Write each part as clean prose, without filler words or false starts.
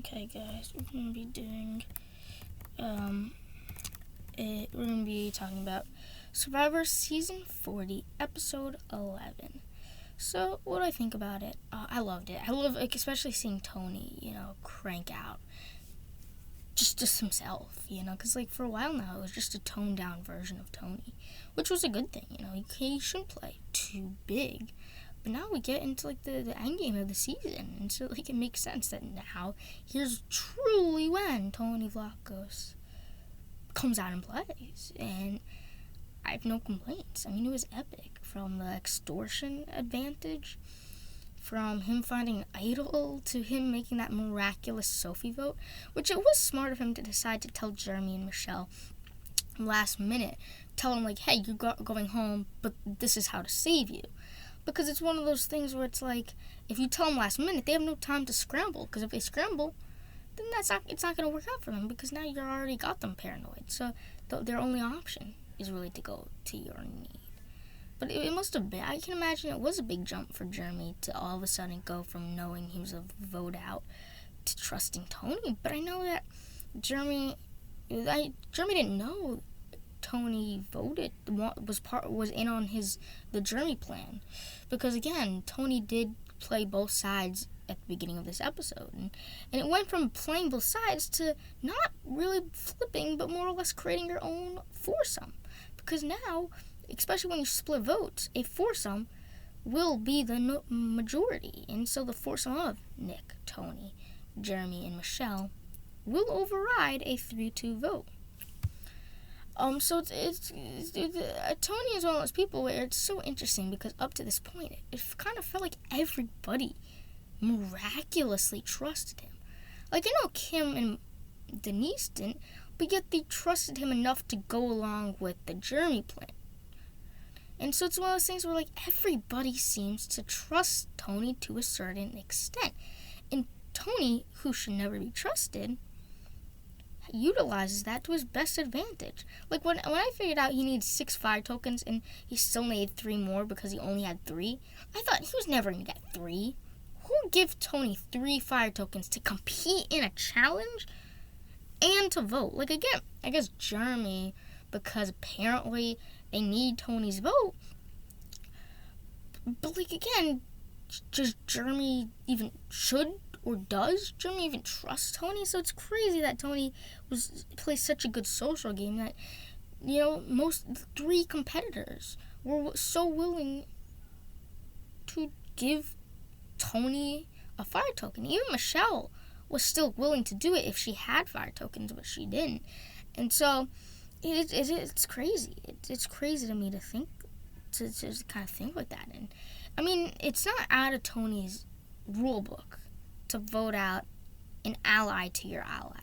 Okay, guys, we're gonna be doing we're gonna be talking about Survivor Season 40, Episode 11. So, what do I think about it? I loved it. I love, especially seeing Tony, crank out just himself, because for a while now it was just a toned down version of Tony, which was a good thing. He shouldn't play too big. But now we get into the end game of the season, and so it makes sense that now here's truly when Tony Vlachos comes out and plays, and I have no complaints. I mean, it was epic, from the extortion advantage, from him finding an idol to him making that miraculous Sophie vote, which it was smart of him to decide to tell Jeremy and Michelle last minute, tell them hey, you're going home, but this is how to save you. Because it's one of those things where it's if you tell them last minute, they have no time to scramble. Because if they scramble, then it's not going to work out for them, because now you already got them paranoid. So their only option is really to go to your need. But it must have been, I can imagine it was a big jump for Jeremy to all of a sudden go from knowing he was a vote out to trusting Tony. But I know that Jeremy didn't know Tony voted, was in on the Jeremy plan, because again, Tony did play both sides at the beginning of this episode, and it went from playing both sides to not really flipping, but more or less creating your own foursome, because now, especially when you split votes, a foursome will be the majority, and so the foursome of Nick, Tony, Jeremy, and Michelle will override a 3-2 vote. So Tony is one of those people where it's so interesting, because up to this point, it kind of felt like everybody miraculously trusted him. I know Kim and Denise didn't, but yet they trusted him enough to go along with the Jeremy plan. And so it's one of those things where everybody seems to trust Tony to a certain extent. And Tony, who should never be trusted, utilizes that to his best advantage. When I figured out he needs 6 fire tokens and he still needed 3 more because he only had 3, I thought he was never going to get 3. Who would give Tony 3 fire tokens to compete in a challenge and to vote? Again, I guess Jeremy, because apparently they need Tony's vote. But again, does Jeremy even or does Jeremy even trust Tony? So it's crazy that Tony plays such a good social game that, most 3 competitors were so willing to give Tony a fire token. Even Michelle was still willing to do it if she had fire tokens, but she didn't. And so it's crazy. It's crazy to me to think, to kind of think like that. And I mean, it's not out of Tony's rule book to vote out an ally to your ally.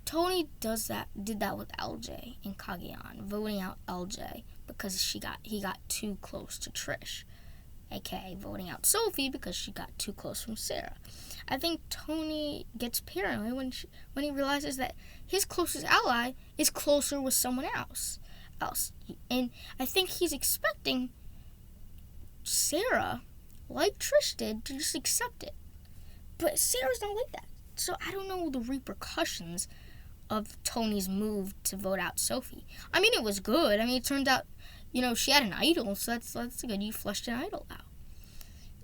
Tony did that with LJ and Cagayan, voting out LJ because he got too close to Trish, aka voting out Sophie because she got too close from Sarah. I think Tony gets paranoid when he realizes that his closest ally is closer with someone else. And I think he's expecting Sarah, like Trish did, to just accept it. But Sarah's not like that. So I don't know the repercussions of Tony's move to vote out Sophie. I mean, it was good. I mean, it turned out, she had an idol, so that's good. You flushed an idol out.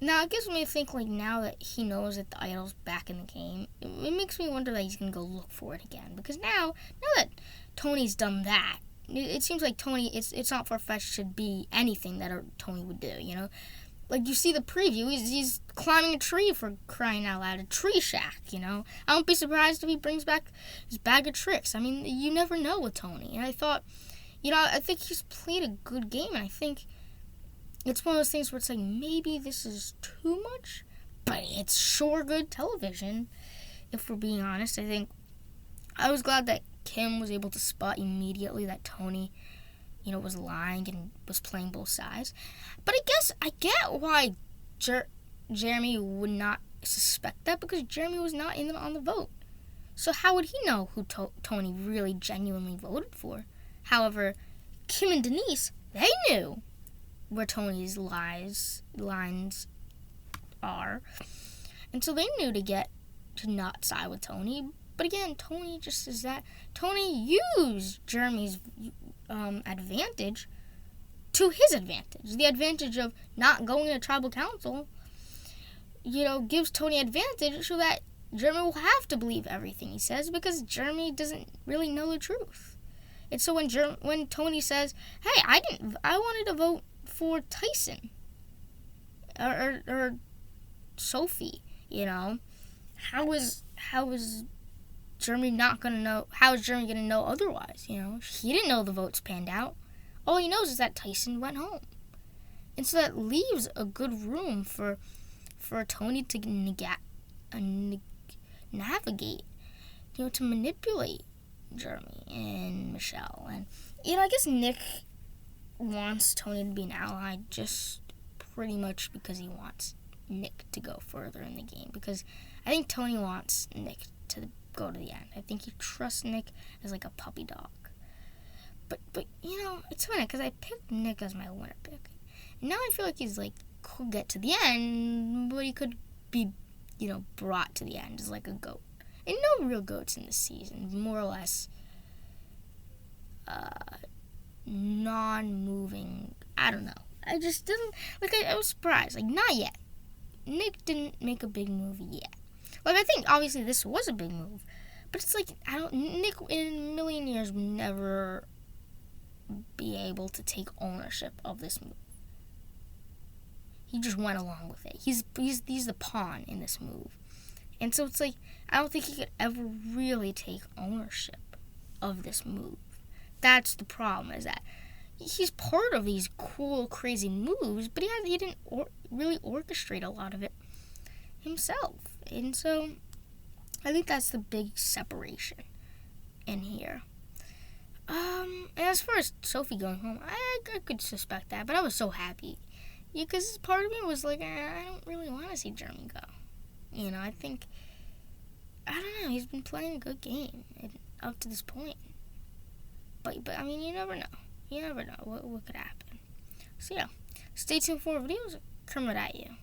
Now, it gives me to think, now that he knows that the idol's back in the game, it makes me wonder that he's going to go look for it again. Because now that Tony's done that, it seems like Tony, it's not far-fetched to be anything that Tony would do, you see the preview, he's climbing a tree, for crying out loud, a tree shack, I won't be surprised if he brings back his bag of tricks. I mean, you never know with Tony. And I thought, I think he's played a good game, and I think it's one of those things where it's maybe this is too much, but it's sure good television, if we're being honest. I think I was glad that Kim was able to spot immediately that Tony, was lying and was playing both sides. But I guess I get why Jeremy would not suspect that, because Jeremy was not on the vote. So how would he know who Tony really genuinely voted for? However, Kim and Denise, they knew where Tony's lines are. And so they knew to get to not side with Tony. But again, Tony just is that. Tony used Jeremy's advantage to his advantage. The advantage of not going to tribal council, gives Tony advantage so that Jeremy will have to believe everything he says because Jeremy doesn't really know the truth. And so when Tony says, "Hey, I wanted to vote for Tyson or Sophie," how is Jeremy not gonna know? How is Jeremy gonna know otherwise? He didn't know the votes panned out. All he knows is that Tyson went home, and so that leaves a good room for Tony to navigate, to manipulate Jeremy and Michelle. And I guess Nick wants Tony to be an ally just pretty much because he wants Nick to go further in the game, because I think Tony wants Nick to go to the end. I think he trusts Nick as like a puppy dog. But it's funny because I picked Nick as my winner pick. Now I feel like he's like could get to the end, but he could be, brought to the end as like a goat. And no real goats in this season, more or less non-moving. I don't know. I just didn't I was surprised. Not yet. Nick didn't make a big move yet. I think obviously this was a big move, but it's Nick in a million years would never be able to take ownership of this move. He just went along with it. He's the pawn in this move. And so it's I don't think he could ever really take ownership of this move. That's the problem, is that he's part of these cool, crazy moves, but he didn't really orchestrate a lot of it himself. And so I think that's the big separation in here. And as far as Sophie going home, I could suspect that, but I was so happy. Because part of me was I don't really want to see Jeremy go. I think, I don't know, he's been playing a good game up to this point. But you never know. You never know what could happen. So yeah, stay tuned for more videos coming at you.